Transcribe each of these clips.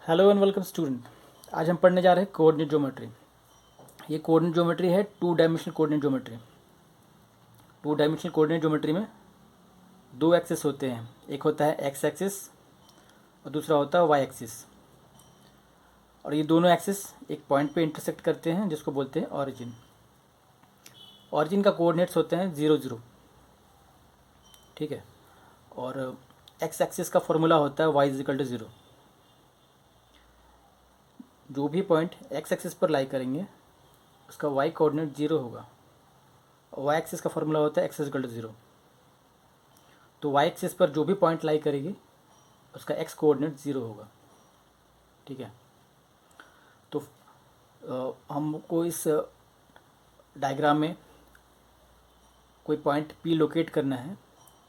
Hello and welcome student. आज हम पढ़ने जा रहे हैं कोऑर्डिनेट ज्योमेट्री। ये कोऑर्डिनेट ज्योमेट्री है two dimensional coordinate geometry. Two dimensional coordinate geometry में दो एक्सिस होते हैं, एक होता है एक्स एक्सिस और दूसरा होता है वाई एक्सिस। और ये दोनों एक्सिस एक पॉइंट पे इंटरसेक्ट करते हैं जिसको बोलते हैं ऑरिजिन। ऑरिजिन का कोऑर्डिनेट्स होते हैं 0 0, ठीक है। और एक्स एक्सिस का फॉर्मूला होता है वाई इज इक्वल टू 0। जो भी पॉइंट एक्स एक्सिस पर लाई करेंगे उसका वाई कोऑर्डिनेट 0 होगा। और वाई एक्सिस का फॉर्मूला होता है एक्स इक्वल टू 0। तो वाई एक्सिस पर जो भी पॉइंट लाई करेगी उसका एक्स कोऑर्डिनेट 0 होगा, ठीक है। तो हमको इस डायग्राम में कोई पॉइंट पी लोकेट करना है।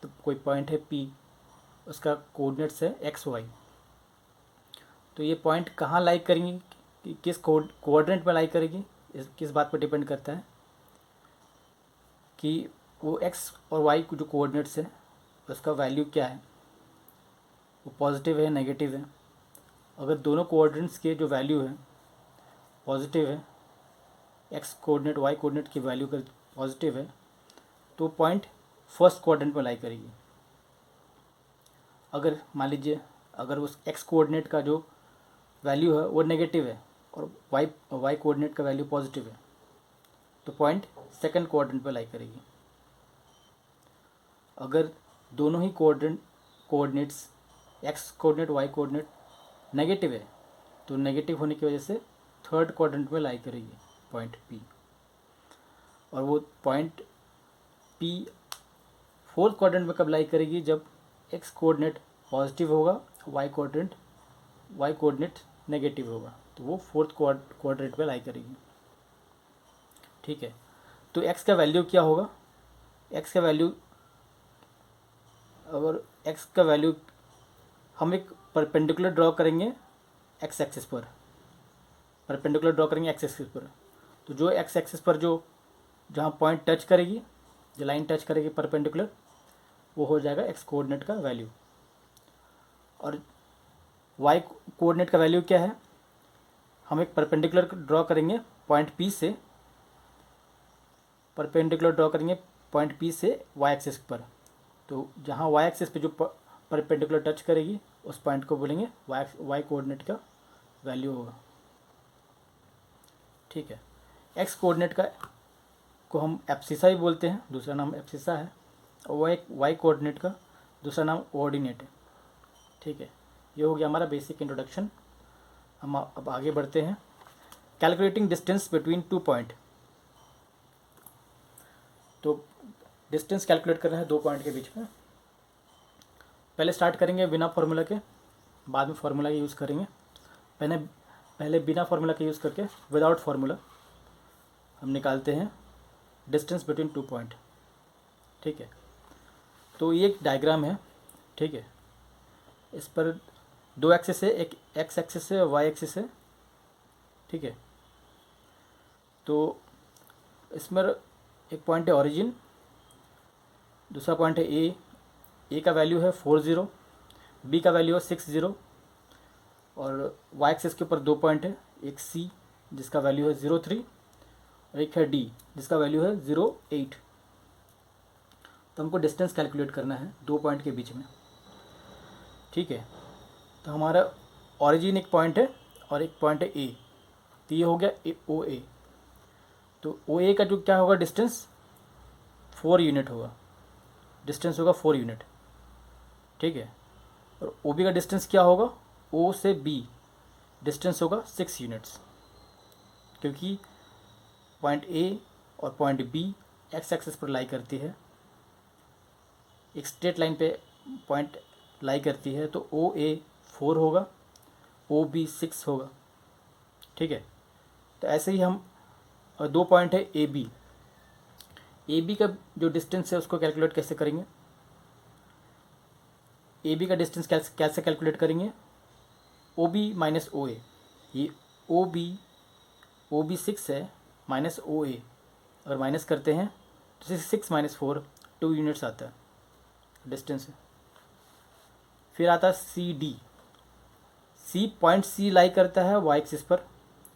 तो कोई पॉइंट है पी, उसका कोऑर्डिनेट्स है एक्स वाई। तो ये पॉइंट कहाँ लाई करेंगी, कि किस कोऑर्डिनेट में लाई करेगी, किस बात पर डिपेंड करता है कि वो एक्स और वाई जो कोऑर्डिनेट्स है उसका वैल्यू क्या है, वो पॉजिटिव है नेगेटिव है। अगर दोनों कोऑर्डिनेट्स के जो वैल्यू है पॉजिटिव है, एक्स कोऑर्डिनेट वाई कोऑर्डिनेट की वैल्यू का पॉजिटिव है, तो पॉइंट फर्स्ट कोऑर्डिनेट में लाई करेगी। अगर मान लीजिए अगर उस एक्स कोऑर्डिनेट का जो वैल्यू है वो नेगेटिव है और वाई कोऑर्डिनेट का वैल्यू पॉजिटिव है, तो पॉइंट सेकंड कोऑर्डिनेट पर लाई करेगी। अगर दोनों ही coordinates X coordinate Y coordinate negative है, तो नेगेटिव होने की वजह से थर्ड कोऑर्डिनेट में लाई करेगी पॉइंट पी। और वो पॉइंट पी फोर्थ कोऑर्डिनेट में कब लाई करेगी, जब एक्स कोऑर्डिनेट पॉजिटिव होगा, वाई कोऑर्डिनेट नेगेटिव होगा, तो वो फोर्थ कोऑर्डिनेट पे लाई करेगी, ठीक है। तो एक्स का वैल्यू क्या होगा, एक्स का वैल्यू अगर एक्स का वैल्यू हम एक परपेंडिकुलर ड्रॉ करेंगे एक्स एक्सिस पर, परपेंडिकुलर ड्रॉ करेंगे एक्स एक्सिस पर। तो जो एक्स एक्सिस पर जो जहाँ पॉइंट टच करेगी, जो लाइन टच करेगी परपेंडिकुलर, वो हो जाएगा एक्स कोऑर्डिनेट का वैल्यू। और वाई कोऑर्डिनेट का वैल्यू क्या है, हम एक परपेंडिकुलर ड्रॉ करेंगे पॉइंट पी से, परपेंडिकुलर ड्रॉ करेंगे पॉइंट पी से वाई एक्सिस पर। तो जहाँ वाई एक्सिस पे जो परपेंडिकुलर टच करेगी उस पॉइंट को बोलेंगे वाई कोऑर्डिनेट का वैल्यू होगा, ठीक है। एक्स कोऑर्डिनेट का को हम एब्सिसा भी बोलते हैं, दूसरा नाम एब्सिसा है। और वाई कोऑर्डिनेट का दूसरा नाम ऑर्डिनेट है, ठीक है। ये हो गया हमारा बेसिक इंट्रोडक्शन। हम अब आगे बढ़ते हैं। Calculating distance between two point. तो डिस्टेंस कैलकुलेट करना है दो पॉइंट के बीच में। पहले स्टार्ट करेंगे बिना फार्मूला के, बाद में फार्मूला यूज़ करेंगे। पहले बिना फार्मूला के यूज़ करके विदाउट फार्मूला हम निकालते हैं डिस्टेंस बिटवीन टू पॉइंट, ठीक है। तो ये एक डायग्राम है, ठीक है। इस पर दो एक्सिस है, एक एक्स एक्सिस है, वाई एक्सिस है, ठीक है। तो इसमें एक पॉइंट है ओरिजिन, दूसरा पॉइंट है ए का वैल्यू है 40, बी का वैल्यू है 60। और वाई एक्सिस के ऊपर दो पॉइंट है, एक सी जिसका वैल्यू है 03 और एक है डी जिसका वैल्यू है 08। तो हमको डिस्टेंस कैलकुलेट करना है दो पॉइंट के बीच में, ठीक है। तो हमारा ओरिजिन एक पॉइंट है और एक पॉइंट है ए, तो ये हो गया ओ ए। तो ओ ए का जो क्या होगा डिस्टेंस 4 यूनिट होगा, डिस्टेंस होगा 4 यूनिट, ठीक है। और ओ बी का डिस्टेंस क्या होगा, ओ से बी डिस्टेंस होगा 6 यूनिट्स, क्योंकि पॉइंट ए और पॉइंट बी एक्स एक्सिस पर लाई करती है, एक स्ट्रेट लाइन पे पॉइंट लाई करती है। तो ओ ए 4 होगा, ओ बी 6 होगा, ठीक है। तो ऐसे ही हम दो पॉइंट है ए बी का जो डिस्टेंस है उसको कैलकुलेट कैसे करेंगे। ए बी का डिस्टेंस कैसे कैलकुलेट करेंगे, ओ बी माइनस ओ ए। ये ओ बी 6 है माइनस ओ ए, अगर माइनस करते हैं तो 6 माइनस 4 2 यूनिट्स आता है डिस्टेंस है। फिर आता है सी पॉइंट सी लाई करता है वाई एक्सिस पर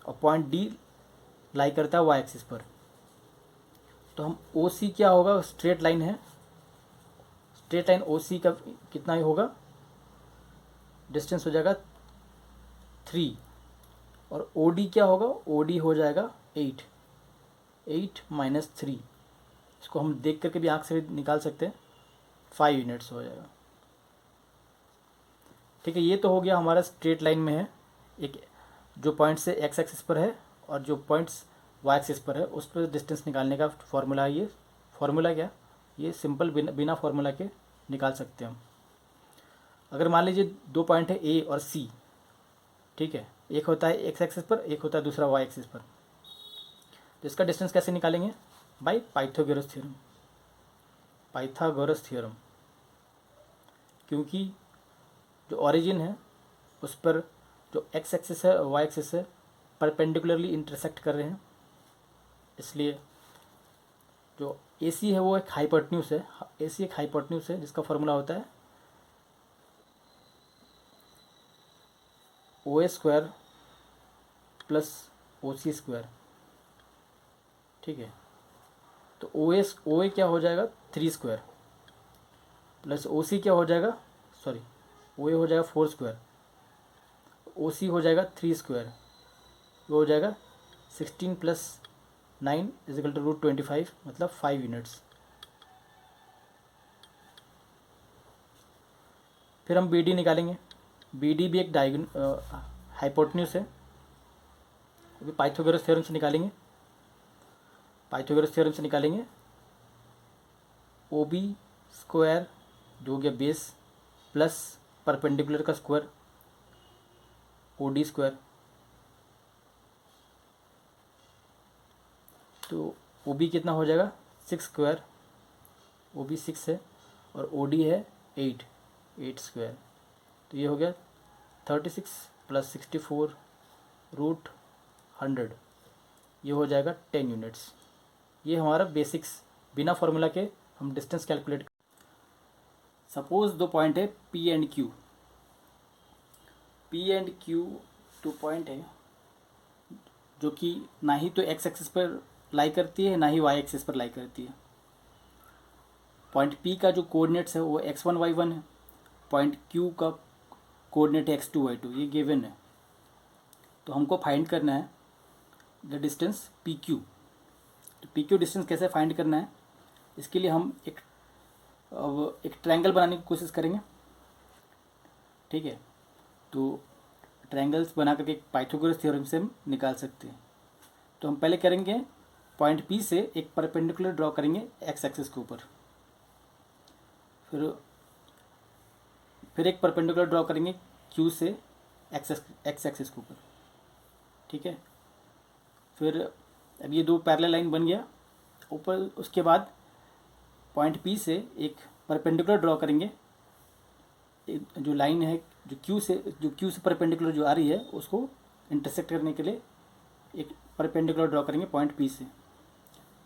और पॉइंट डी लाई करता है वाई एक्सिस पर। तो हम ओ सी क्या होगा, स्ट्रेट लाइन है, स्ट्रेट लाइन ओ सी का कितना ही होगा, डिस्टेंस हो जाएगा 3। और ओ डी क्या होगा, ओ डी हो जाएगा 8 माइनस 3। इसको हम देख करके भी आँख से भी निकाल सकते हैं, 5 यूनिट्स हो जाएगा। ठीक है, ये तो हो गया हमारा स्ट्रेट लाइन में है, एक जो पॉइंट से एक्स एक्सिस पर है और जो पॉइंट्स वाई एक्सिस पर है उस पर डिस्टेंस निकालने का फॉर्मूला है। ये फॉर्मूला क्या, ये सिंपल बिना फॉर्मूला के निकाल सकते हैं हम। अगर मान लीजिए दो पॉइंट है ए और सी, ठीक है, एक होता है एक्स एक्सिस पर, एक होता है दूसरा वाई एक्सिस पर, तो इसका डिस्टेंस कैसे निकालेंगे, by Pythagoras theorem. Pythagoras theorem, क्योंकि जो ओरिजिन है उस पर जो एक्स एक्सिस है और वाई एक्सिस है परपेंडिकुलरली इंटरसेक्ट कर रहे हैं, इसलिए जो ए सी है वो एक हाइपोटेन्यूज है। ए सी एक हाइपोटेन्यूज है जिसका फॉर्मूला होता है ओ ए स्क्वायर प्लस ओ सी स्क्वायर। ठीक है, तो ओ ए क्या हो जाएगा 3 स्क्वायर प्लस ओ सी क्या हो जाएगा, सॉरी ओ ए हो जाएगा 4 स्क्वायर, ओ सी हो जाएगा 3 स्क्वायर, वो हो जाएगा 16 प्लस 9 इजिकल टू √25, मतलब 5 यूनिट्स। फिर हम बी डी निकालेंगे। बी डी भी एक हाइपोटेन्यूज है, अभी पाइथागोरस थ्योरम से निकालेंगे। पाइथागोरस थ्योरम से निकालेंगे ओ बी स्क्वायर जो हो गया बेस प्लस परपेंडिकुलर का स्क्वायर ओ डी स्क्वायर। तो ओ बी कितना हो जाएगा 6 स्क्वायर, ओ बी 6 है और ओ डी है 8 स्क्वायर। तो ये हो गया 36 प्लस 64 √100, ये हो जाएगा 10 यूनिट्स। ये हमारा बेसिक्स, बिना फॉर्मूला के हम डिस्टेंस कैलकुलेट। सपोज दो पॉइंट है P and Q. P and Q दो पॉइंट है जो कि ना ही तो एक्स एक्सिस पर लाई करती है ना ही वाई एक्सिस पर लाई करती है। पॉइंट पी का जो कोऑर्डिनेट्स है वो x1 y1 है, पॉइंट क्यू का कोऑर्डिनेट है x2 y2, ये गिवन है। तो हमको फाइंड करना है द डिस्टेंस पी क्यू। तो पी क्यू डिस्टेंस कैसे फाइंड करना है, इसके लिए हम एक ट्रायंगल बनाने की कोशिश करेंगे। ठीक है, तो ट्रायंगल्स बना करके पाइथागोरस थ्योरम से हम निकाल सकते हैं। तो हम पहले करेंगे पॉइंट पी से एक परपेंडिकुलर ड्रॉ करेंगे एक्स एक्सिस के ऊपर, फिर एक परपेंडिकुलर ड्रॉ करेंगे क्यू से एक्स एक्सिस के ऊपर। ठीक है, फिर अब ये दो पैरेलल लाइन बन गया ऊपर। उसके बाद पॉइंट पी से एक परपेंडिकुलर ड्रॉ करेंगे, जो लाइन है जो क्यू से परपेंडिकुलर जो आ रही है उसको इंटरसेक्ट करने के लिए एक परपेंडिकुलर ड्रॉ करेंगे पॉइंट पी से।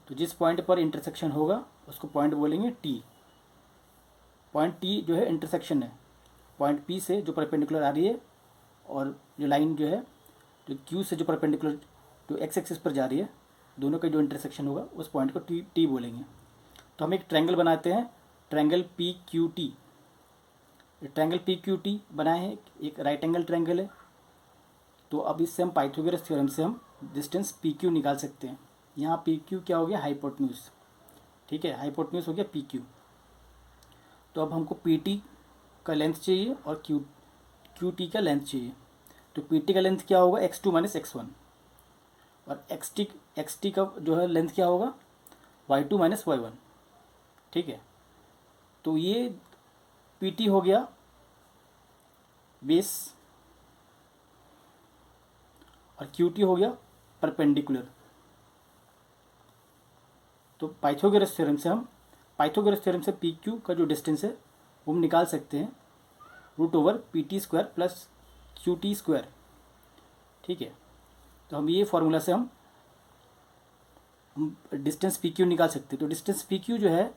तो जिस पॉइंट पर इंटरसेक्शन होगा उसको पॉइंट बोलेंगे टी। पॉइंट टी जो है इंटरसेक्शन है पॉइंट पी से जो परपेंडिकुलर आ रही है और जो लाइन जो है जो क्यू से जो परपेंडिकुलर जो एक्स एक्सिस पर जा रही है, दोनों का जो इंटरसेक्शन होगा उस पॉइंट को टी बोलेंगे। तो हम एक ट्रायंगल बनाते हैं, triangle P Q T. Triangle P Q T बनाए हैं, एक राइट एंगल ट्रायंगल है। तो अब इससे हम पाइथागोरस थ्योरम से हम डिस्टेंस पी क्यू निकाल सकते हैं। यहाँ पी क्यू क्या हो गया, हाइपोटेन्यूज। ठीक है, हाइपोटेन्यूज हो गया पी क्यू। तो अब हमको पी टी का लेंथ चाहिए और क्यू टी का लेंथ चाहिए। तो पी टी का लेंथ क्या होगा, x2 माइनस x1, और एक्स टी का जो है लेंथ क्या होगा, y2 माइनस y1। ठीक है, तो ये पी टी हो गया बेस और क्यू टी हो गया परपेंडिकुलर। तो पाइथागोरस थ्योरम से पी क्यू का जो डिस्टेंस है वो हम निकाल सकते हैं √PT² प्लस QT²। ठीक है, तो हम ये फॉर्मूला से हम डिस्टेंस पी क्यू निकाल सकते हैं। तो डिस्टेंस पी क्यू जो है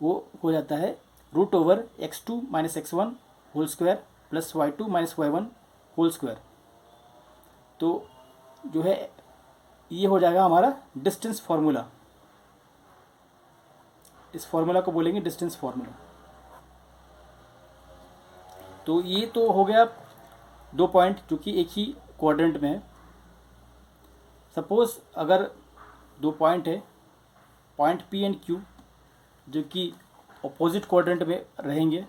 वो हो जाता है √x2 minus x1 whole square plus y2 minus y1 whole square. तो जो है ये हो जाएगा हमारा डिस्टेंस फार्मूला। इस फार्मूला को बोलेंगे डिस्टेंस फार्मूला। तो ये तो हो गया दो पॉइंट जो कि एक ही क्वाड्रेंट में है। सपोज अगर दो पॉइंट है, पॉइंट पी एंड क्यू, जो कि अपोजिट क्वाड्रेंट में रहेंगे,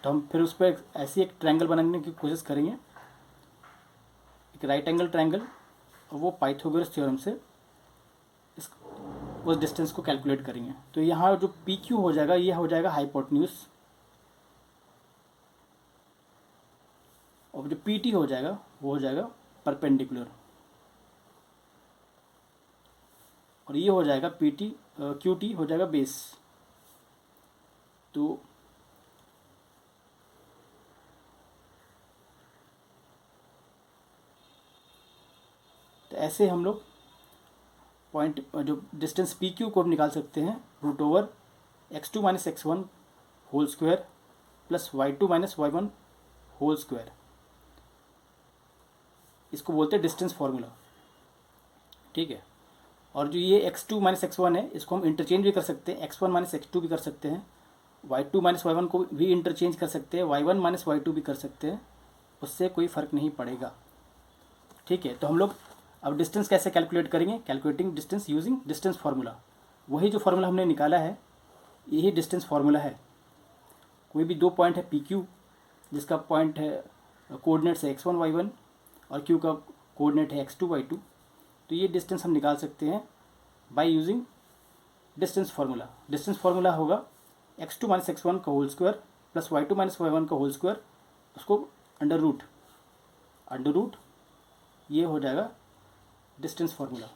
तो हम फिर उस पर ऐसी एक ट्रायंगल बनाने की कोशिश करेंगे, एक राइट एंगल ट्रायंगल, और वो पाइथागोरस थ्योरम से इस उस डिस्टेंस को कैलकुलेट करेंगे। तो यहाँ जो पी क्यू हो जाएगा, ये हो जाएगा हाइपोटेन्यूज, और जो पी टी हो जाएगा वो हो जाएगा परपेंडिकुलर, और ये हो जाएगा पी टी क्यू टी हो जाएगा बेस। तो ऐसे हम लोग पॉइंट जो डिस्टेंस पी क्यू को निकाल सकते हैं root over x2 minus x1 whole square plus y2 minus y1 whole square. इसको बोलते हैं डिस्टेंस फार्मूला, ठीक है। और जो ये x2 माइनस x1 है, इसको हम इंटरचेंज भी कर सकते हैं, x1 माइनस x2 भी कर सकते हैं, y2 माइनस y1 को भी इंटरचेंज कर सकते हैं, y1 माइनस y2 भी कर सकते हैं, उससे कोई फ़र्क नहीं पड़ेगा, ठीक है। तो हम लोग अब डिस्टेंस कैसे कैलकुलेट करेंगे, calculating distance using distance formula. वही जो फार्मूला हमने निकाला है, यही डिस्टेंस फार्मूला है। कोई भी दो पॉइंट है पी क्यू, जिसका पॉइंट है कोऑर्डिनेट्स है x1 y1 और क्यू का कोऑर्डिनेट है x2 y2, तो ये डिस्टेंस हम निकाल सकते हैं by using distance formula. Distance formula होगा x2 माइनस x1 का whole square plus y2 minus y1 का होल स्क्वायर, उसको अंडर रूट ये हो जाएगा डिस्टेंस फार्मूला,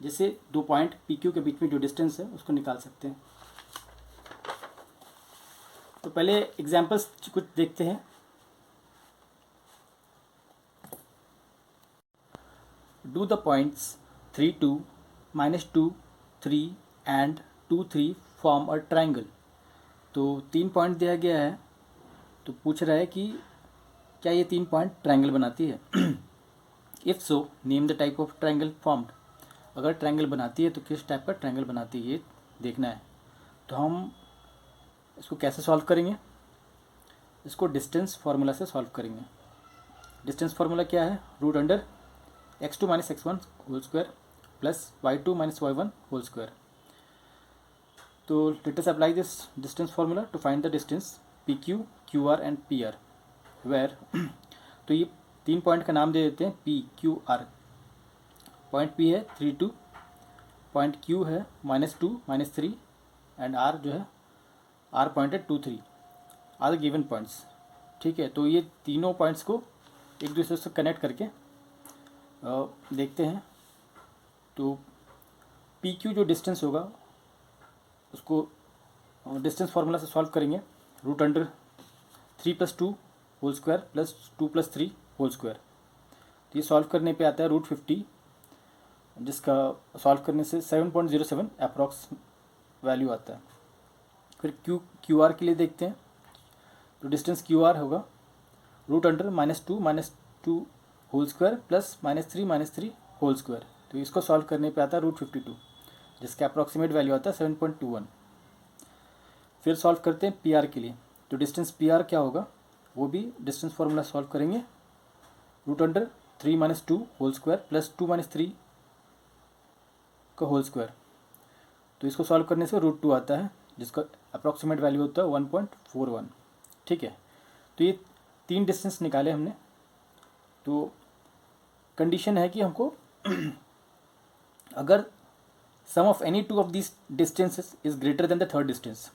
जिससे दो पॉइंट पी क्यू के बीच में जो डिस्टेंस है उसको निकाल सकते हैं। तो पहले एग्जांपल्स कुछ देखते हैं। Do the points 3 2 minus 2 3 and 2 3 form a triangle. तो 3 पॉइंट दिया गया है, तो पूछ रहा है कि क्या ये 3 पॉइंट ट्राइंगल बनाती है। If so name the type of triangle formed. अगर ट्राइंगल बनाती है तो किस टाइप का ट्राइंगल बनाती है, ये देखना है। तो हम इसको कैसे सॉल्व करेंगे, इसको डिस्टेंस फार्मूला से सॉल्व करेंगे। डिस्टेंस फार्मूला क्या है, root under x2 minus x1 whole square plus y2 minus y1 whole square. तो let us apply this distance formula to find the distance PQ, QR and PR, where तो ये 3 point का नाम दे देते हैं PQR। Point P है 3 2, point Q है -2 -3 and R जो है R पॉइंट है 2 3, आर द गिवन पॉइंट्स, ठीक है। तो ये तीनों पॉइंट्स को एक दूसरे से कनेक्ट करके देखते हैं। तो PQ जो डिस्टेंस होगा उसको डिस्टेंस फार्मूला से सॉल्व करेंगे, root under 3 + 2 whole square plus 2 + 3 whole square. तो ये सॉल्व करने पे आता है रूट 50, जिसका सॉल्व करने से 7.07 अप्रॉक्स वैल्यू आता है। फिर QR के लिए देखते हैं। तो डिस्टेंस QR होगा root under -2 whole square plus -3 whole square. तो इसको सॉल्व करने पे आता है रूट 52, जिसका अप्रॉक्सीमेट वैल्यू आता है 7.21। फिर सॉल्व करते हैं PR के लिए। तो डिस्टेंस PR क्या होगा, वो भी डिस्टेंस फार्मूला सॉल्व करेंगे, root under 3 - 2 whole square plus 2 - 3 का होल स्क्वायर। तो इसको सॉल्व करने से रूट 2 आता है, जिसका अप्रॉक्सीमेट वैल्यू होता है 1.41, ठीक है। तो ये 3 डिस्टेंस निकाले हमने। तो कंडीशन है कि हमको अगर sum of any 2 of this distances is greater than the third distance,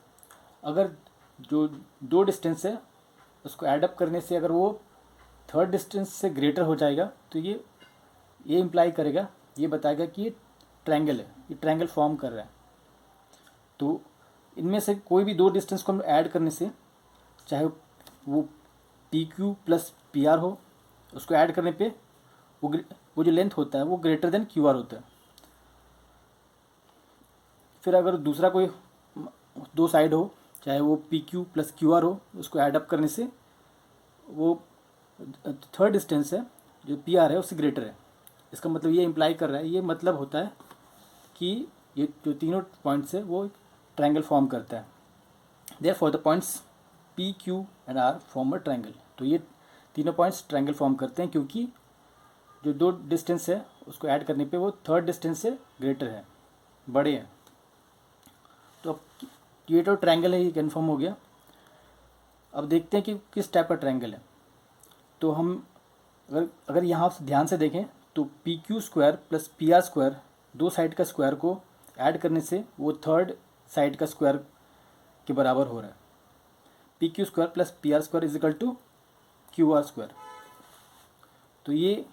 अगर जो दो डिस्टेंस है उसको ऐडअप करने से अगर वो थर्ड डिस्टेंस से ग्रेटर हो जाएगा, तो ये इम्प्लाई करेगा, ये बताएगा कि ये ट्रायंगल है, ये ट्रायंगल फॉर्म कर रहा है। तो इनमें से कोई भी दो डिस्टेंस को हम ऐड करने से, चाहे वो PQ प्लस PR हो, उसको ऐड करने पे वो जो लेंथ होता है वो ग्रेटर देन QR होता है। फिर अगर दूसरा कोई दो साइड हो, चाहे वो PQ प्लस QR हो, उसको ऐड अप करने से वो थर्ड डिस्टेंस है जो पी आर है उससे ग्रेटर है। इसका मतलब ये इम्प्लाई कर रहा है, ये मतलब होता है कि ये जो तीनों पॉइंट्स है वो ट्रायंगल फॉर्म करता है। Therefore the points P Q and R form a triangle. तो ये तीनों पॉइंट्स ट्रायंगल फॉर्म करते हैं क्योंकि जो दो डिस्टेंस है उसको ऐड करने पे वो थर्ड डिस्टेंस से ग्रेटर है, बड़े हैं। तो अब ये तो ट्रायंगल है, ये कन्फर्म हो गया। अब देखते हैं कि किस टाइप का ट्रायंगल है। तो हम अगर यहाँ से ध्यान से देखें तो P Q square plus P R square, दो साइड का स्क्वायर को ऐड करने से वो थर्ड साइड का स्क्वायर के बराबर हो रहा है। P Q square plus P R square is equal to Q R square. तो ये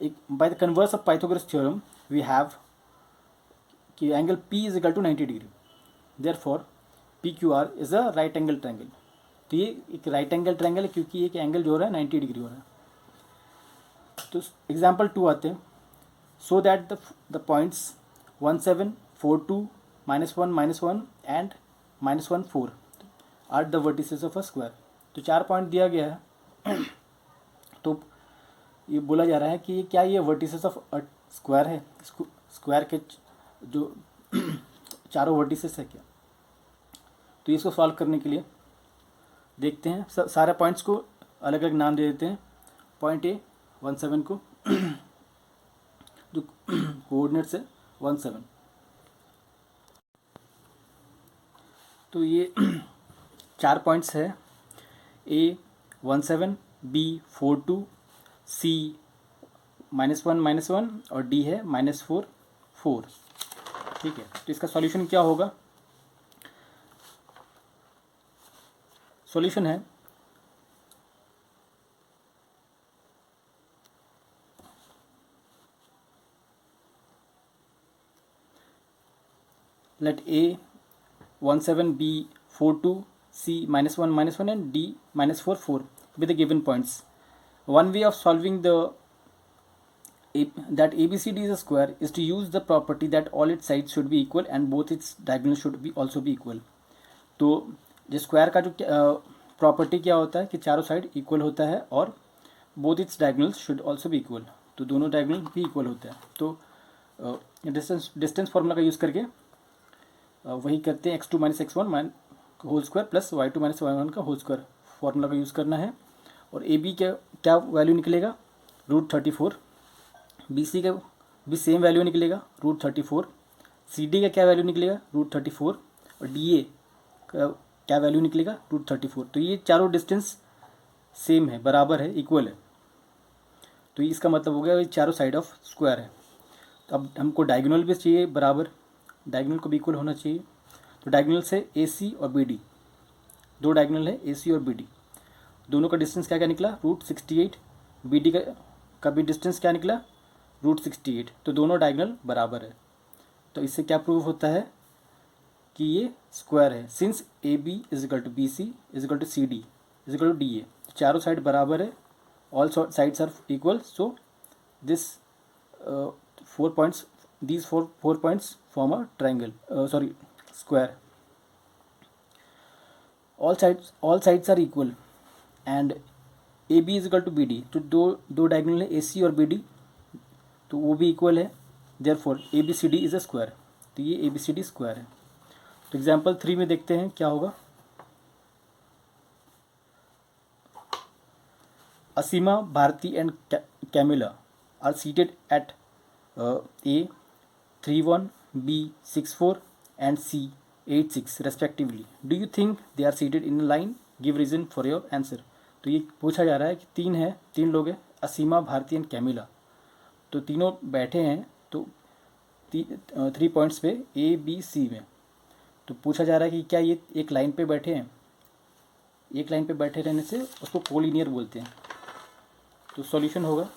एक by the converse of Pythagoras theorem we have कि angle P is equal to 90 degree, therefore P Q R is a right angle triangle. तो ये एक right angle triangle है क्योंकि एक एंगल जो हो रहा है 90 डिग्री हो रहा है। तो एग्जाम्पल 2 आते हैं। So that the points 1 7 4 2 -1 -1 and -1 4 are the vertices of a square. तो 4 पॉइंट दिया गया है। तो ये बोला जा रहा है कि क्या ये वर्टिसेस ऑफ अ स्क्वायर है, स्क्वायर के जो चारों वर्टिसेस है क्या। तो इसको सॉल्व करने के लिए देखते हैं, सारे पॉइंट्स को अलग अलग नाम दे देते हैं। पॉइंट ए 1 7 को जो कोऑर्डिनेट्स है 1 7। तो ये 4 पॉइंट्स है, ए 1 7, बी 4 2, सी -1 -1 और डी है -4 4। ठीक है, तो इसका सॉल्यूशन क्या होगा। सॉल्यूशन है let A 1 7, B 4 2, C -1 -1 and D -4 4 with the given points. One way of solving that ABCD is a square is to use the property that all its sides should be equal and both its diagonals should be also be equal. तो जो square का जो property क्या होता है कि चारों side equal होता है और both it's diagonals should also भी इक्वल। तो दोनों डायगोनल भी इक्वल होते हैं। तो डिस्टेंस फार्मूला का यूज़ करके वही करते हैं, x2 - x1 whole square plus y2 - y1 का होल स्क्वायर फार्मूला का यूज़ करना है। और ए बी क्या वैल्यू निकलेगा √34, बी सी का भी सेम वैल्यू निकलेगा √34, सी डी का क्या वैल्यू निकलेगा √34 और डी ए का क्या वैल्यू निकलेगा √34। तो ये चारों डिस्टेंस सेम है, बराबर है, इक्वल है। तो इसका मतलब हो गया ये चारों साइड ऑफ स्क्वायर है। तो अब हमको डायगोनल भी चाहिए बराबर, डायगोनल को भी इक्वल होना चाहिए। तो डायगोनल से ए सी और बी डी, दो डायगोनल है ए सी और बी डी, दोनों का डिस्टेंस क्या क्या निकला √68, बी डी का भी डिस्टेंस क्या निकला √68। तो दोनों डायगोनल बराबर है। तो इससे क्या प्रूव होता है कि ये स्क्वायर है। Since A B is equal to B C is equal to C D is equal to D A, चारों साइड बराबर है, all sides are equal. So this 4 points, these four points form a triangle, square. All sides are equal and AB is equal to BD। तो दो diagonal है AC और BD, तो वो भी इक्वल है। therefore ABCD is a square। तो ये ABCD स्क्वायर है। तो एग्जाम्पल 3 में देखते हैं क्या होगा। Asima, Bharti and Camila are seated at A 3 1, B 6 4 and C 8 6 respectively. Do you think they are seated in a line? Give reason for your answer। तो ये पूछा जा रहा है कि तीन लोग हैं, असीमा, भारती एंड कैमिला। तो तीनों बैठे हैं तो 3 पॉइंट्स पे A B C में। तो पूछा जा रहा है कि क्या ये एक लाइन पे बैठे हैं। एक लाइन पे बैठे रहने से उसको कोलिनियर बोलते हैं। तो सॉल्यूशन होगा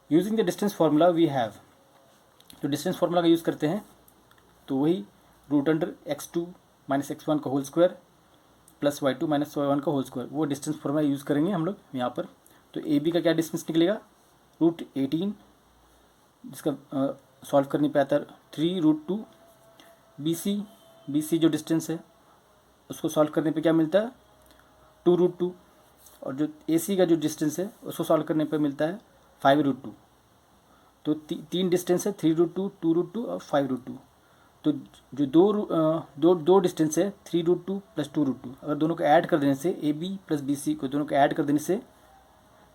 using the distance formula we have. तो डिस्टेंस फार्मूला का यूज़ करते हैं तो वही √x2 - x1 का whole square plus y2 - y1 का होल स्क्वायर, वो डिस्टेंस फार्मूला यूज़ करेंगे हम लोग यहाँ पर। तो ए बी का क्या डिस्टेंस निकलेगा √18, जिसका सॉल्व करने पे आता है 3√2। बी सी जो डिस्टेंस है उसको सॉल्व करने पे क्या मिलता है 2√2। और जो AC का जो डिस्टेंस है उसको सॉल्व करने पे मिलता है 5√2। तो तीन डिस्टेंस है 3√2, 2√2 और 5√2। तो जो दो डिस्टेंस है 3√2 प्लस 2√2, अगर दोनों को ऐड कर देने से AB प्लस BC को दोनों को ऐड कर देने से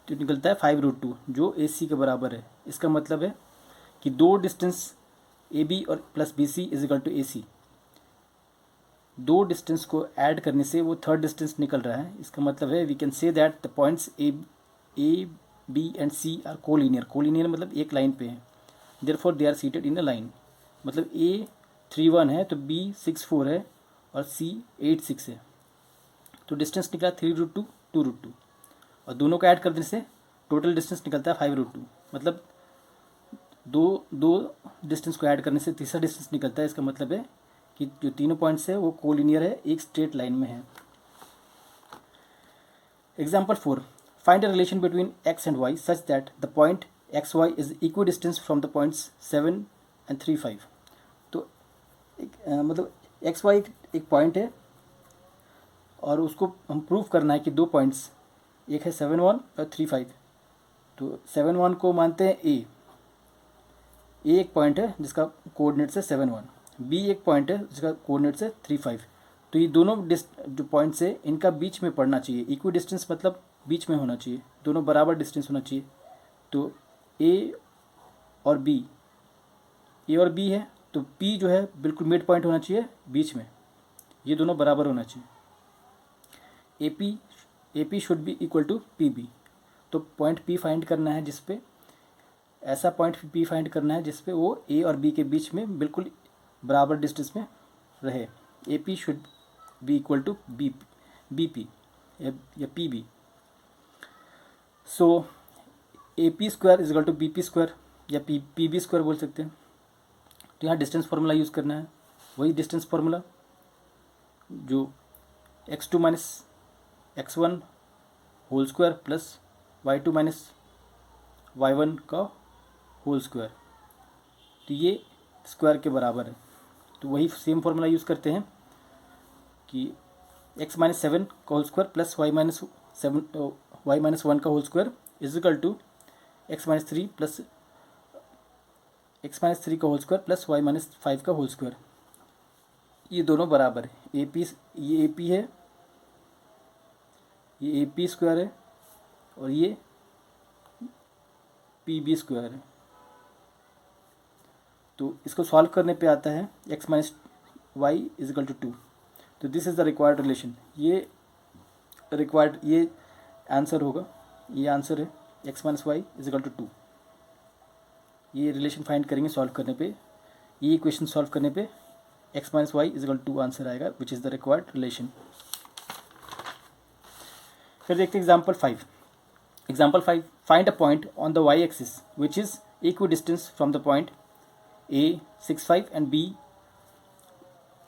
तो निकलता है 5√2 जो AC के बराबर है। इसका मतलब है कि दो डिस्टेंस AB और plus BC is equal to AC। दो डिस्टेंस को ऐड करने से वो थर्ड डिस्टेंस निकल रहा है। इसका मतलब है we can say that the points A, B and C are collinear. Collinear मतलब एक लाइन पे है, therefore they are seated in a line. मतलब A 3,1 है तो B 6,4 है और C 8,6 है। तो डिस्टेंस निकला 3√2, 2√2 और दोनों को ऐड कर देने से टोटल डिस्टेंस निकलता है 5√2। मतलब दो डिस्टेंस को ऐड करने से तीसरा डिस्टेंस निकलता है। इसका मतलब है कि जो तीनों पॉइंट्स है वो कोलिनियर है, एक स्ट्रेट लाइन में है। Example 4, find a relation between x and y such that the point X Y is equi distance from the points 7 and 3, 5। तो मतलब एक्स वाई एक पॉइंट है और उसको हम प्रूव करना है कि दो पॉइंट्स, एक है 7,1 और 3,5। तो 7,1 को मानते हैं ए एक पॉइंट है जिसका कोऑर्डिनेट्स है 7,1, बी एक पॉइंट है जिसका कोऑर्डिनेट्स है 3,5। तो ये दोनों जो पॉइंट्स है इनका बीच में पड़ना चाहिए। इक्वी डिस्टेंस मतलब बीच में होना चाहिए, दोनों बराबर डिस्टेंस होना चाहिए। तो ए और बी है तो पी जो है बिल्कुल मिड पॉइंट होना चाहिए बीच में, ये दोनों बराबर होना चाहिए। A P should be equal to P B. तो पॉइंट पी फाइंड करना है जिस पे, ऐसा पॉइंट पी फाइंड करना है जिस पे वो ए और बी के बीच में बिल्कुल बराबर डिस्टेंस में रहे। A P should be equal to B P या P B. So A P square is equal to B P square या पी बी स्क्वायर बोल सकते हैं। तो यहाँ डिस्टेंस फार्मूला यूज़ करना है, वही डिस्टेंस फार्मूला जो x2 minus x1 whole square plus y2 minus y1 का होल स्क्वायर, तो ये स्क्वायर के बराबर है। तो वही सेम फार्मूला यूज़ करते हैं कि x माइनस 7 का whole square plus y minus 1 का whole square is equal to x minus 3 का whole square plus y minus 5 का होल स्क्वायर। ये दोनों बराबर है। ये ए पी है, ये ए पी स्क्वायर है और ये पी बी स्क्वायर है। तो इसको सॉल्व करने पे आता है x minus Y is equal to 2। तो this is the required relation. ये आंसर होगा, ये आंसर है x minus Y is equal to 2। ये रिलेशन फाइंड करेंगे सॉल्व करने पे, ये इक्वेशन सॉल्व करने पे x minus Y is equal to 2 answer आएगा, which is the required relation. फिर देखते हैं example 5। Example 5, find a point on the Y axis which is equi distance from the point A 6,5 and B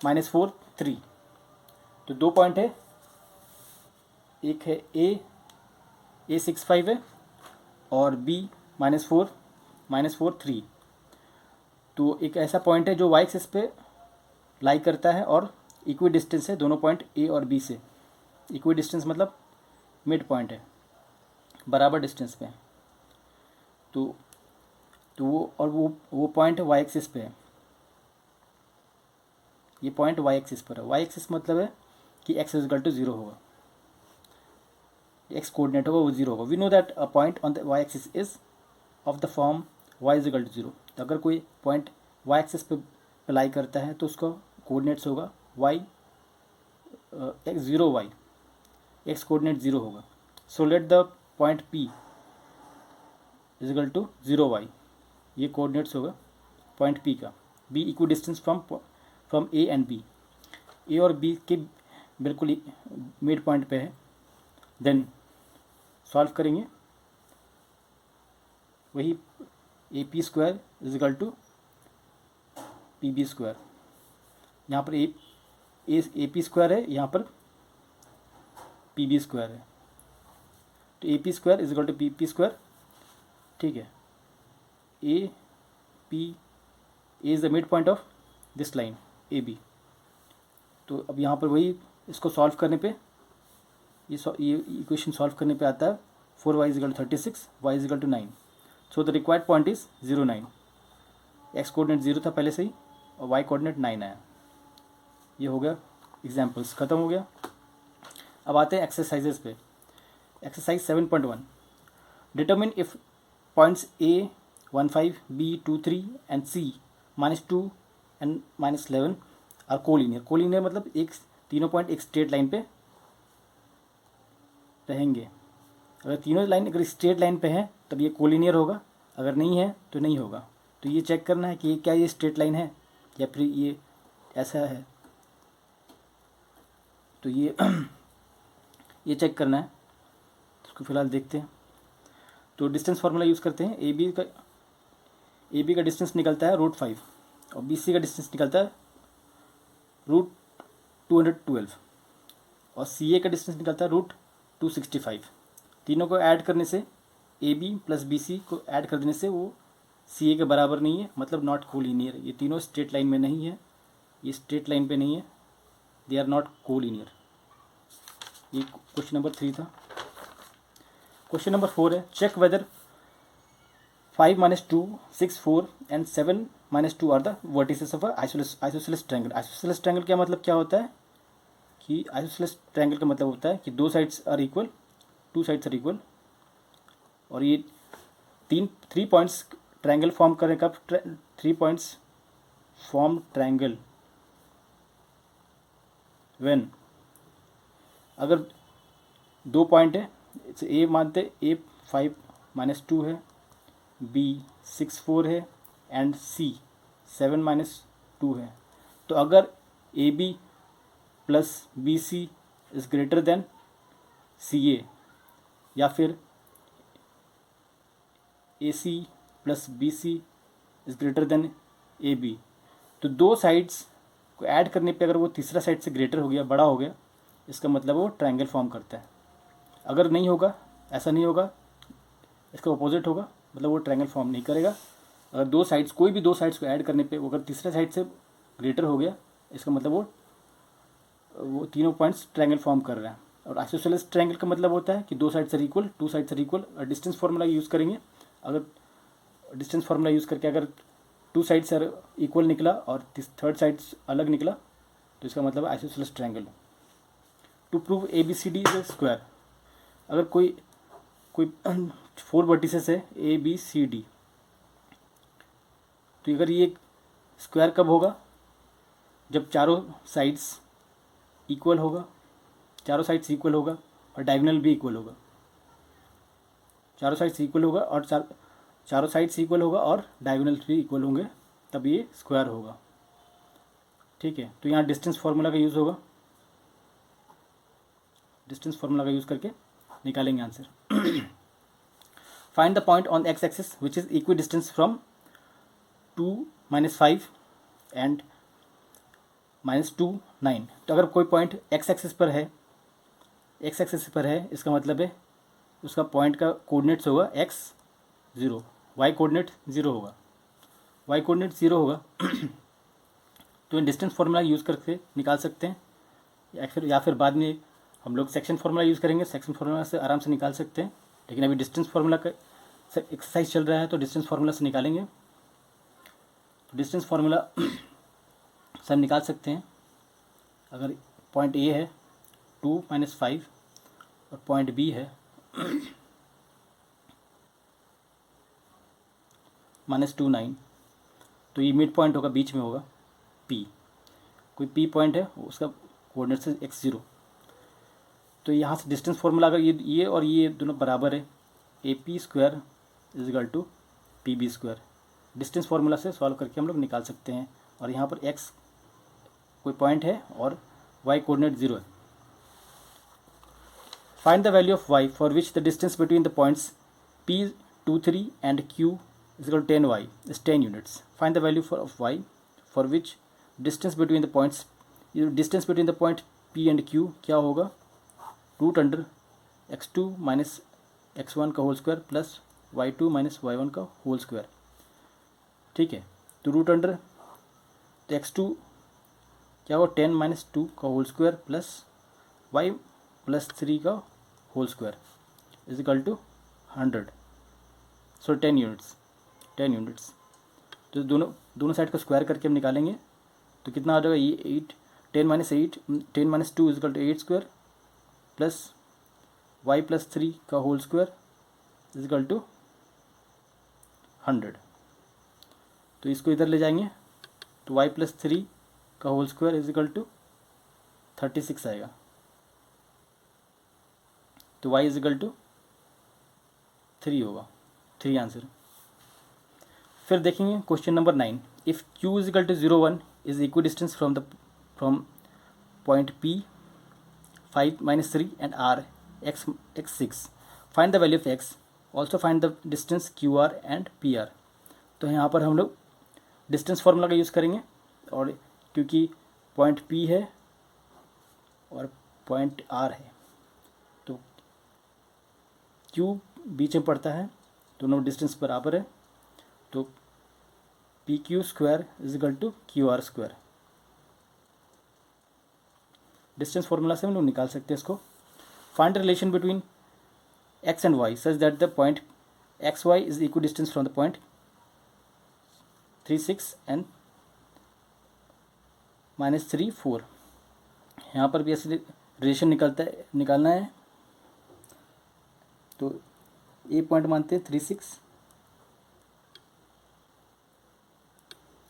-4 3। तो दो point है, एक है A 6,5 है और B -4 3। तो एक ऐसा पॉइंट है जो वाई एक्सिस पे लाई करता है और इक्वी डिस्टेंस है दोनों पॉइंट A और B से। इक्वी डिस्टेंस मतलब मिड पॉइंट है, बराबर डिस्टेंस पे है। तो वो पॉइंट वाई एक्सिस पे है, ये पॉइंट वाई एक्सिस पर है। वाई एक्सिस मतलब है कि x इज इक्वल टू 0 होगा, x कोऑर्डिनेट होगा वो 0 होगा। We know that a point on the Y axis is of the form y is equal to 0। तो अगर कोई पॉइंट वाई एक्सिस पे लाई करता है तो उसका कोऑर्डिनेट्स होगा y x 0 y, x coordinate 0 होगा। So let the point p is equal to 0 y, ये कोऑर्डिनेट्स होगा पॉइंट P का। B equi distance from A and B, A और B के बिल्कुल मिड पॉइंट पे है। देन सॉल्व करेंगे, वही A P square is equal to P B square. यहाँ पर ए पी स्क्वायर है, यहाँ पर पी बी स्क्वायर है। तो A P square is equal to P square, ठीक है। A is the mid point of this line A B. तो अब यहाँ पर वही इसको सॉल्व करने पे ये इक्वेशन सॉल्व करने पे आता है 4y is equal 36, y is equal to 9. So the required point is 0 9. X coordinate 0 था पहले से ही और वाई कोऑर्डिनेट 9 आया. ये हो गया, एग्जाम्पल्स ख़त्म हो गया. अब आते हैं एक्सरसाइजेस पे. Exercise 7.1. Determine if points A 1 5, B 2 3 and C -2 and -11 are collinear. Collinear मतलब एक तीनों पॉइंट एक स्ट्रेट लाइन पे रहेंगे. अगर तीनों लाइन अगर स्ट्रेट लाइन पे है तब ये कोलिनियर होगा, अगर नहीं है तो नहीं होगा. तो ये चेक करना है कि क्या ये स्ट्रेट लाइन है या फिर ये ऐसा है. तो ये ये चेक करना है. इसको फिलहाल देखते हैं. तो डिस्टेंस फार्मूला यूज़ करते हैं. ए बी का डिस्टेंस निकलता है √5 और BC का डिस्टेंस निकलता है √212 और CA का डिस्टेंस निकलता है √265. तीनों को ऐड करने से AB प्लस BC को ऐड कर देने से वो CA के बराबर नहीं है, मतलब नॉट कोलिनियर. ये तीनों स्ट्रेट लाइन में नहीं है, ये स्ट्रेट लाइन पे नहीं है, दे आर नॉट कोलिनियर. ये क्वेश्चन नंबर 3 था. क्वेश्चन नंबर 4 है check whether 5 - 2 6 4 and 7 - 2 are the vertices of isosceles triangle. Isosceles triangle क्या मतलब क्या होता है कि आइसोसेलेस ट्रायंगल का मतलब होता है कि दो sides are equal, two sides are equal और ये 3 पॉइंट्स ट्रायंगल फॉर्म करने का 3 पॉइंट्स फॉर्म ट्रायंगल व्हेन अगर 2 पॉइंट है. ए मानते A 5 - 2 है, B 6 4 है एंड C 7 - 2 है. तो अगर AB plus BC is greater then CA या फिर AC plus BC is greater then AB, तो दो साइड्स को ऐड करने पे अगर वो तीसरा साइड से ग्रेटर हो गया, बड़ा हो गया, इसका मतलब वो ट्रायंगल फॉर्म करता है. अगर नहीं होगा, ऐसा नहीं होगा, इसका अपोजिट होगा, मतलब वो ट्रायंगल फॉर्म नहीं करेगा. अगर दो साइड्स, कोई भी दो साइड्स को ऐड करने पे वो अगर तीसरा साइड से ग्रेटर हो गया, इसका मतलब वो तीनों पॉइंट्स ट्रायंगल फॉर्म कर रहे हैं. और आइसोसेलेस ट्रायंगल का मतलब होता है कि दो sides are equal, two sides are equal. और डिस्टेंस फार्मूला यूज़ करेंगे. अगर डिस्टेंस फार्मूला यूज़ करके अगर टू साइड्स आर इक्वल निकला और थर्ड साइड्स अलग निकला तो इसका मतलब isosceles triangle. To prove ABCD is a square. अगर कोई 4 वर्टिसेस है ABCD, तो अगर ये स्क्वायर कब होगा, जब चारों साइड्स इक्वल होगा, चारों साइड्स इक्वल होगा और डायगोनल भी इक्वल होगा. चारों साइड्स इक्वल होगा और चारों साइड्स इक्वल होगा और डायगोनल भी इक्वल होंगे, तब ये स्क्वायर होगा. ठीक है. तो यहाँ डिस्टेंस फार्मूला का यूज़ होगा. डिस्टेंस फार्मूला का यूज़ करके निकालेंगे answer. Find the point on x axis which is equi distance from 2 - 5 and -2 9. तो अगर कोई पॉइंट एक्स एक्सिस पर है, इसका मतलब है उसका पॉइंट का कोऑर्डिनेट्स होगा x 0, y कोऑर्डिनेट 0 होगा, तो डिस्टेंस फार्मूला यूज़ करके निकाल सकते हैं या फिर बाद में हम लोग सेक्शन फार्मूला यूज़ करेंगे. सेक्शन फार्मूला से आराम से निकाल सकते हैं, लेकिन अभी डिस्टेंस फार्मूला का एक्सरसाइज चल रहा है तो डिस्टेंस फार्मूला से निकालेंगे. तो डिस्टेंस फार्मूला से हम निकाल सकते हैं. अगर पॉइंट A है 2 - 5 और पॉइंट B है -2 9, तो ये मिड पॉइंट होगा, बीच में होगा P. कोई P पॉइंट है, उसका कोऑर्डिनेट्स है x 0. तो यहाँ से डिस्टेंस फार्मूला अगर ये और ये दोनों बराबर है, AP² is equal to PB². Distance formula से सॉल्व करके हम लोग निकाल सकते हैं. और यहाँ पर x कोई पॉइंट है और y कोऑर्डिनेट 0 है. Find the value of y for which the distance between the points P 2 3 and Q is equal to 10y is 10 units. Find the value of y for which distance between the points, distance between the point P and Q क्या होगा, √x2 - x1 का whole square plus y2 - y1 का whole square. ठीक है. तो √x2 क्या होगा, 10 - 2 का whole square plus y plus 3 का whole square is equal to 100, so 10 units, 10 units. तो दोनों साइड का स्क्वायर करके हम निकालेंगे तो कितना आ जाएगा, ये 8, 10 minus 8, 10 minus 2 is equal to 8 square plus y plus 3 का whole square is equal to 100। तो इसको इधर ले जाएंगे तो y प्लस 3 का whole square is equal to 36 आएगा। तो y इज इक्वल टू 3 होगा, 3 आंसर। फिर देखेंगे question number 9, if q is equal to 0 1 is equi distance from point P 5 minus 3 and R x 6, find the value of x, also find the distance QR and PR। तो यहाँ पर हम लोग distance formula का use करेंगे, और क्योंकि point P है और पॉइंट R है तो Q बीच में पड़ता है, दोनों डिस्टेंस बराबर है, तो PQ square is equal to QR square. Distance formula से हम लोग निकाल सकते हैं इसको। Find relation between x and y such that the point XY is equi distance from the point 3 6 and minus 3 4। यहाँ पर भी ऐसे रिलेशन निकालना है। तो ए पॉइंट मानते हैं 3 6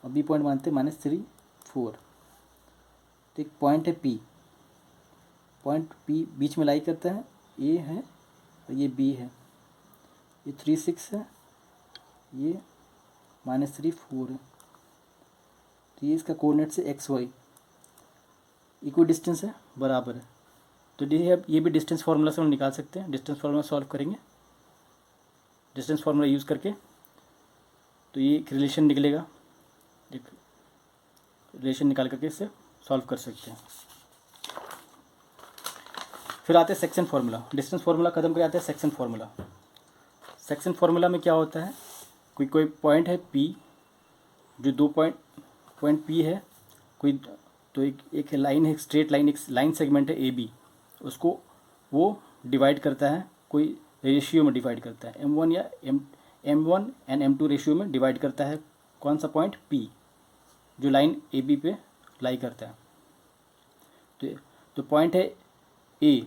और बी पॉइंट मानते हैं माइनस 3 4। तो एक पॉइंट है P, पॉइंट P बीच में लाई करता है, ए है और ये बी है, ये 3 6 है, ये माइनस 3 4 है। तो ये इसका कोऑर्डिनेट से XY इक्वल डिस्टेंस है, बराबर है। तो ये भी डिस्टेंस फार्मूला से हम निकाल सकते हैं। डिस्टेंस फार्मूला सॉल्व करेंगे, डिस्टेंस फार्मूला यूज़ करके, तो ये एक रिलेशन निकलेगा, एक रिलेशन निकाल करके इससे सॉल्व कर सकते हैं। फिर आते हैं सेक्शन फार्मूला। डिस्टेंस फार्मूला खत्म कर आते हैं सेक्शन फार्मूला। सेक्शन फार्मूला में क्या होता है, कोई पॉइंट है P, जो दो पॉइंट P है, कोई तो एक लाइन है, स्ट्रेट लाइन, एक लाइन सेगमेंट है AB, उसको वो डिवाइड करता है, कोई रेशियो में डिवाइड करता है, M1 या M1 एंड M2 रेशियो में डिवाइड करता है। कौन सा पॉइंट P, जो लाइन AB पे लाई करता है। तो पॉइंट है A,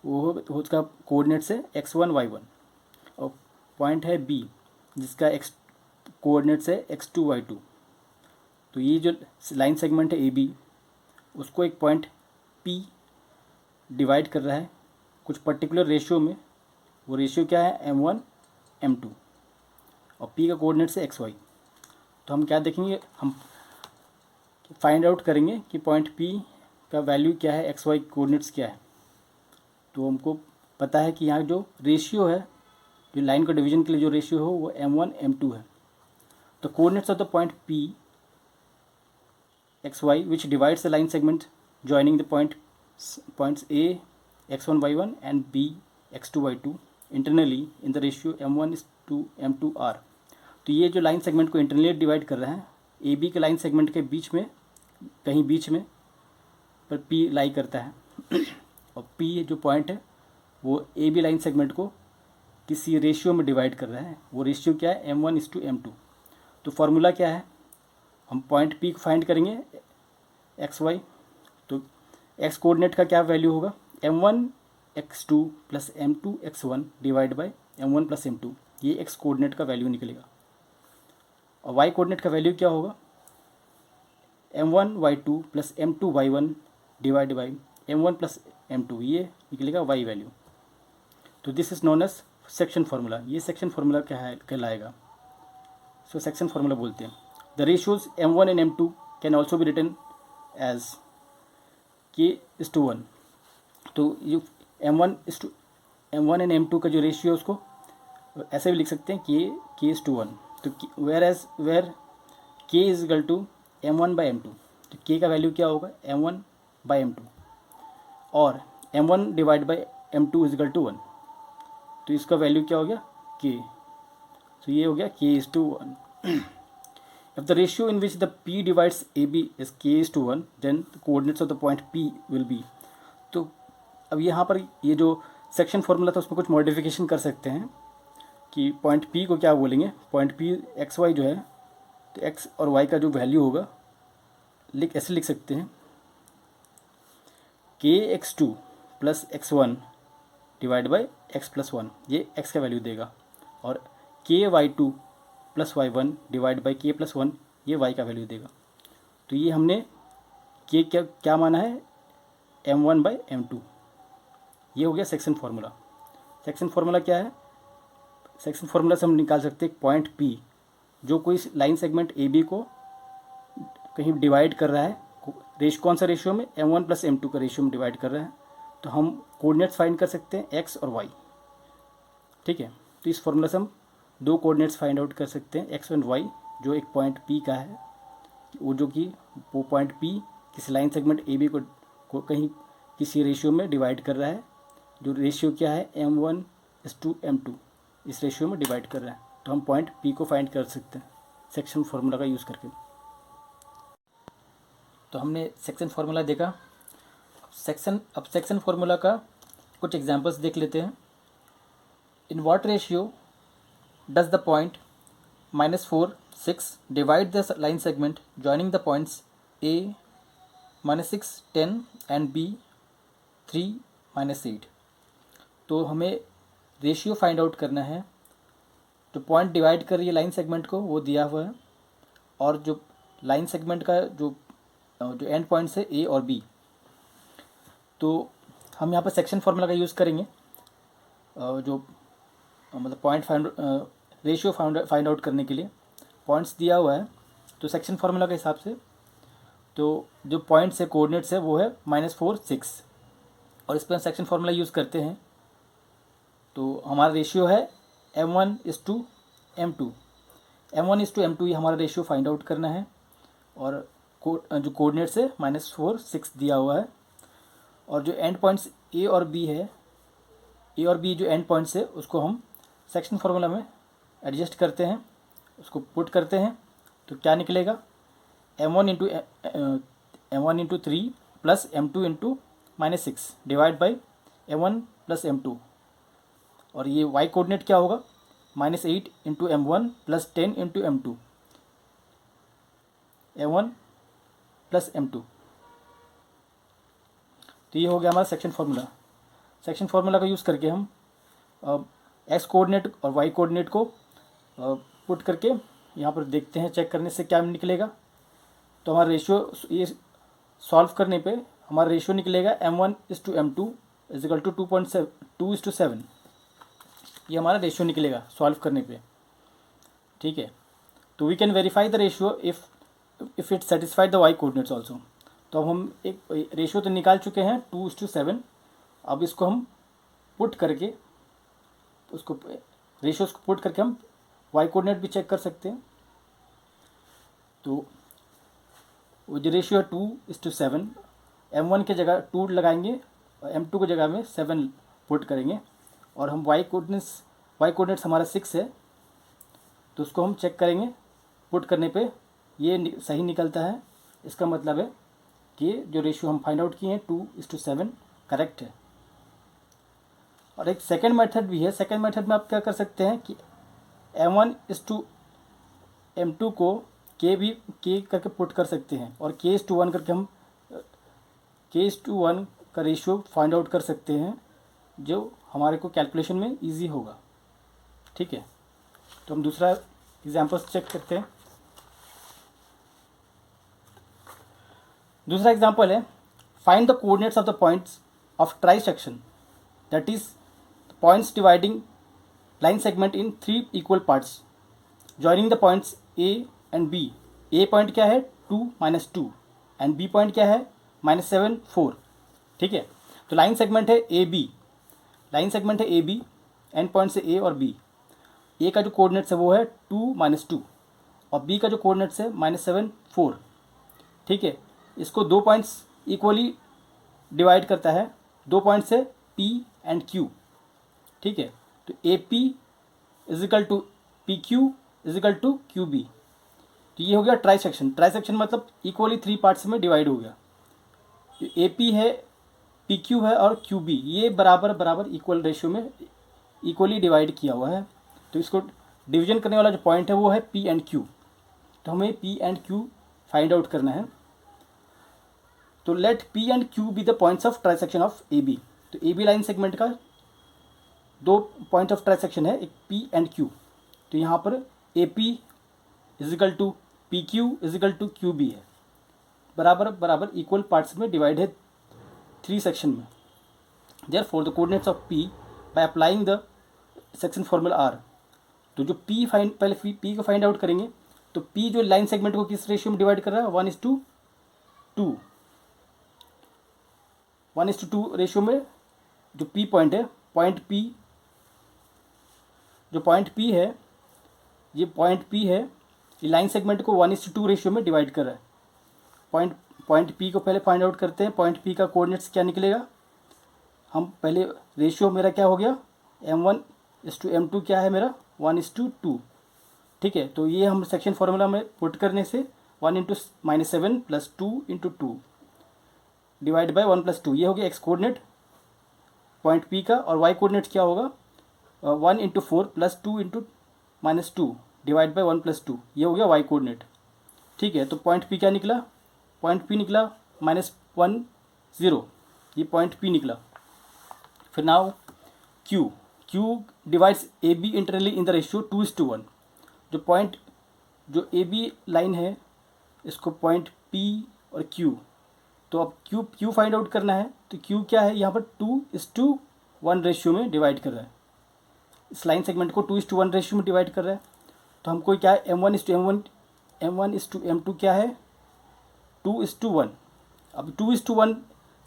वो उसका कोऑर्डिनेट से x1 y1, और पॉइंट है B जिसका x कोऑर्डिनेट से x2 y2। तो ये जो लाइन सेगमेंट है AB, उसको एक पॉइंट P डिवाइड कर रहा है कुछ पर्टिकुलर रेशियो में। वो रेशियो क्या है, M1 M2, और P का कोऑर्डिनेट से xy। तो हम क्या देखेंगे, हम फाइंड आउट करेंगे कि पॉइंट P का वैल्यू क्या है, XY कोऑर्डिनेट्स क्या है। तो हमको पता है कि यहाँ जो रेशियो है, जो लाइन का डिवीजन के लिए जो रेशियो हो, वो M1 M2 है। तो coordinates of the point P XY which divides the line segment joining the points A x1 y1 and B x2 y2 internally in the ratio M1 is to M2 R। तो ये जो line segment को internally divide कर रहा है, AB के line segment के बीच में, कहीं बीच में पर P लाई करता है, और P जो पॉइंट है वो AB लाइन सेगमेंट को किसी रेशियो में डिवाइड कर रहा है। वो रेशियो क्या है, M1 is to M2। तो फार्मूला क्या है, हम पॉइंट P को फाइंड करेंगे XY। तो x कोऑर्डिनेट का क्या वैल्यू होगा, M1 x2 plus M2 x1 divide by M1 plus M2, ये x कोऑर्डिनेट का वैल्यू निकलेगा। और y कोऑर्डिनेट का वैल्यू क्या होगा, M1 y2 plus M2 y1 divide by M1 plus M2, ये निकलेगा y वैल्यू। तो this is known as section formula. ये सेक्शन फार्मूला क्या है कहलाएगा। सो सेक्शन फार्मूला बोलते हैं, the ratios M1 and M2 can also be written as K:1। तो ये M1 एंड M2 का जो रेशियो है उसको ऐसे भी लिख सकते हैं K:1। तो where K is equal to M1 by M2। तो K का वैल्यू क्या होगा, M1 बाई M2, और M1 divide by M2 is equal to 1। तो इसका वैल्यू क्या हो गया, K। तो ये हो गया K:1। If the ratio in which the P divides AB is K:1, then the coordinates of the point P will be। तो अब यहाँ पर ये जो सेक्शन फॉर्मूला था उसमें कुछ मॉडिफिकेशन कर सकते हैं कि पॉइंट पी को क्या बोलेंगे, पॉइंट पी एक्स वाई जो है, तो एक्स और वाई का जो वैल्यू होगा ऐसे लिख सकते हैं K x two plus x one divide by x plus one, ये एक्स का वैल्यू देगा, और K y two plus y one divide by K plus one, ये वाई का वैल्यू देगा। तो ये हमने के क्या क्या माना है, M one by M two. ये हो गया सेक्शन फार्मूला। सेक्शन फार्मूला क्या है, सेक्शन फार्मूला से हम निकाल सकते हैं पॉइंट पी जो कोई लाइन सेगमेंट ए बी को कहीं डिवाइड कर रहा है, कौन सा रेशियो में, M one plus M two का रेशियो में डिवाइड कर रहा है, तो हम कोऑर्डिनेट्स फाइंड कर सकते हैं एक्स और वाई। ठीक है, तो इस फार्मूला से हम दो कोऑर्डिनेट्स फाइंड आउट कर सकते हैं, एक्स एंड वाई, जो एक पॉइंट पी का है, वो जो कि वो पॉइंट पी किसी लाइन सेगमेंट ए बी को कहीं किसी रेशियो में डिवाइड कर रहा है, जो रेशियो क्या है एम वन इस टू एम टू, इस रेशियो में डिवाइड कर रहा है। तो हम पॉइंट पी को फाइंड कर सकते हैं सेक्शन फार्मूला का यूज़ करके। तो हमने सेक्शन फार्मूला देखा। अब सेक्शन फार्मूला का कुछ एग्जांपल्स देख लेते हैं। In what ratio does the point -4 6 divide the line segment joining the points a -6 10 and b 3 -8। तो हमें रेशियो फाइंड आउट करना है, जो पॉइंट डिवाइड कर रही है लाइन सेगमेंट को वो दिया हुआ है, और जो लाइन सेगमेंट का जो एंड पॉइंट्स है ए और बी। तो हम यहाँ पर सेक्शन फार्मूला का यूज़ करेंगे, जो मतलब पॉइंट रेशियो फाइंड आउट करने के लिए पॉइंट्स दिया हुआ है। तो सेक्शन फार्मूला के हिसाब से तो जो पॉइंट्स है कोऑर्डिनेट्स है वो है -4 6, और इस पर सेक्शन फार्मूला यूज़ करते हैं। तो हमारा रेशियो है m1 इस टू m2, m1 इस टू m2 ये हमारा रेशियो फाइंड आउट करना है, और जो कोऑर्डिनेट्स है -4 6 दिया हुआ है, और जो एंड पॉइंट्स ए और बी है, ए और बी जो एंड पॉइंट्स है उसको हम सेक्शन फार्मूला में एडजस्ट करते हैं, उसको पुट करते हैं। तो क्या निकलेगा, m1 into 3 plus m2 into -6 divide by m1 plus m2, और ये y कोऑर्डिनेट क्या होगा, -8 into m1 plus 10 into m2, m1 plus m2। तो ये हो गया हमारा सेक्शन फार्मूला। सेक्शन फार्मूला का यूज़ करके हम एक्स कोऑर्डिनेट और वाई कोऑर्डिनेट को पुट करके यहाँ पर देखते हैं, चेक करने से क्या निकलेगा। तो हमारा रेशियो ये सॉल्व करने पे हमारा रेशियो निकलेगा m1 इस टू m2 इजिकल टू 2:7, ये हमारा रेशियो निकलेगा सॉल्व करने पे। ठीक है, तो we can verify the ratio if it satisfied the y coordinates also. तो अब हम एक रेशियो तो निकाल चुके हैं 2:7। अब इसको हम पुट करके उसको रेशियोज को पुट करके हम वाई कोऑर्डिनेट भी चेक कर सकते हैं। तो वो जो रेशियो है 2:7, m1 की जगह 2 लगाएंगे और m2 की जगह में 7 पुट करेंगे, और हम वाई कोऑर्डिनेट्स हमारा 6 है, तो उसको हम चेक करेंगे पुट करने पे ये सही निकलता है। इसका मतलब है कि जो रेशियो हम फाइंड आउट किए हैं 2:7 करेक्ट है। और एक सेकेंड मेथड भी है। सेकेंड मेथड में आप क्या कर सकते हैं कि m1 इस टू m2 को k करके पुट कर सकते हैं, और k:1 करके हम k:1 का रेशियो फाइंड आउट कर सकते हैं, जो हमारे को कैलकुलेशन में इजी होगा। ठीक है, तो हम दूसरा एग्जांपल चेक करते हैं। दूसरा एग्जांपल है, find the coordinates of the points of try section, that is points dividing line segment in 3 equal parts joining the points a and b। a point क्या है 2 -2 एंड b पॉइंट क्या है -7 4। ठीक है, तो लाइन सेगमेंट है A B, and points है a और b। a का जो कोऑर्डिनेट्स है वो है 2 -2, और b का जो कोऑर्डिनेट्स है -7 4। ठीक है, इसको दो पॉइंट्स इक्वली डिवाइड करता है, दो पॉइंट्स है p एंड q। ठीक है, तो AP is equal to PQ is equal to QB। तो ये हो गया ट्राई सेक्शन। ट्राई सेक्शन मतलब इक्वली 3 पार्ट्स में डिवाइड हो गया। जो AP है पी क्यू है और क्यू बी, ये बराबर बराबर इक्वल रेशियो में इक्वली डिवाइड किया हुआ है। तो इसको डिवीजन करने वाला जो पॉइंट है वो है पी एंड क्यू। तो हमें P and Q find out करना है। तो let P and Q be the points of trisection of A B. तो ए बी लाइन सेगमेंट का दो पॉइंट ऑफ ट्रांसेक्शन है, एक पी एंड क्यू। तो यहाँ पर A P is equal to P Q is equal to Q B है, बराबर बराबर इक्वल पार्ट्स में डिवाइड है 3 सेक्शन में। Therefore the coordinates of P by applying the section formula are. तो जो पी फाइंड, पहले पी को फाइंड आउट करेंगे। तो पी जो लाइन सेगमेंट को किस रेशियो में डिवाइड कर रहा है, 1:2, 1:2 रेशियो में। जो पी पॉइंट है, पॉइंट पी, जो पॉइंट पी है, ये पॉइंट पी है, ये लाइन सेगमेंट को 1:2 रेशियो में डिवाइड कर रहा है। पॉइंट पी को पहले फाइंड आउट करते हैं। पॉइंट पी का कोऑर्डिनेट्स क्या निकलेगा, हम पहले रेशियो मेरा क्या हो गया, m1:m2 क्या है मेरा 1:2। ठीक है, तो ये हम सेक्शन फॉर्मूला में पुट करने से 1 × -7 + 2 × 2 डिवाइड बाय 1 + 2, ये हो गया एक्स कोऑर्डिनेट पॉइंट पी का। और वाई कोऑर्डिनेट क्या होगा, 1 × 4 + 2 × -2 डिवाइड बाय 1 + 2, ये हो गया वाई कोऑर्डिनेट। ठीक है, तो पॉइंट पी क्या निकला, पॉइंट पी निकला -1 0, ये पॉइंट पी निकला। फिर now Q divides A B internally in the ratio 2:1। जो पॉइंट, जो ए बी लाइन है, इसको पॉइंट पी और क्यू, तो अब क्यू फाइंड आउट करना है। तो क्यू क्या है, यहाँ पर 2:1 रेशियो में डिवाइड कर रहा है, इस लाइन सेगमेंट को 2:1 रेशियो में डिवाइड कर रहा है। तो हमको क्या है, m1:m2 क्या है 2:1। अब 2:1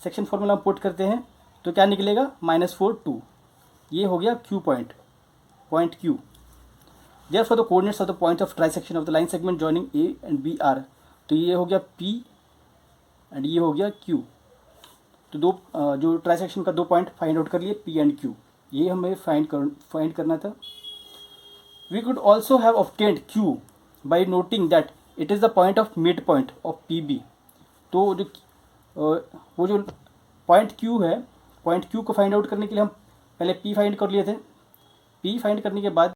सेक्शन फॉर्मूला पुट करते हैं तो क्या निकलेगा, -4 2, ये हो गया Q point Q. Therefore the coordinates of the point of trisection of the line segment joining A and B are, तो ये हो गया P एंड ये हो गया Q। तो दो जो ट्राइसेक्शन का दो पॉइंट फाइंड आउट कर लिए P एंड Q, ये हमें फाइंड करना था। We could also have obtained Q by noting that it is the point of midpoint of PB। तो जो वो जो पॉइंट Q है, पॉइंट Q को फाइंड आउट करने के लिए हम पहले P फाइंड कर लिए थे। P फाइंड करने के बाद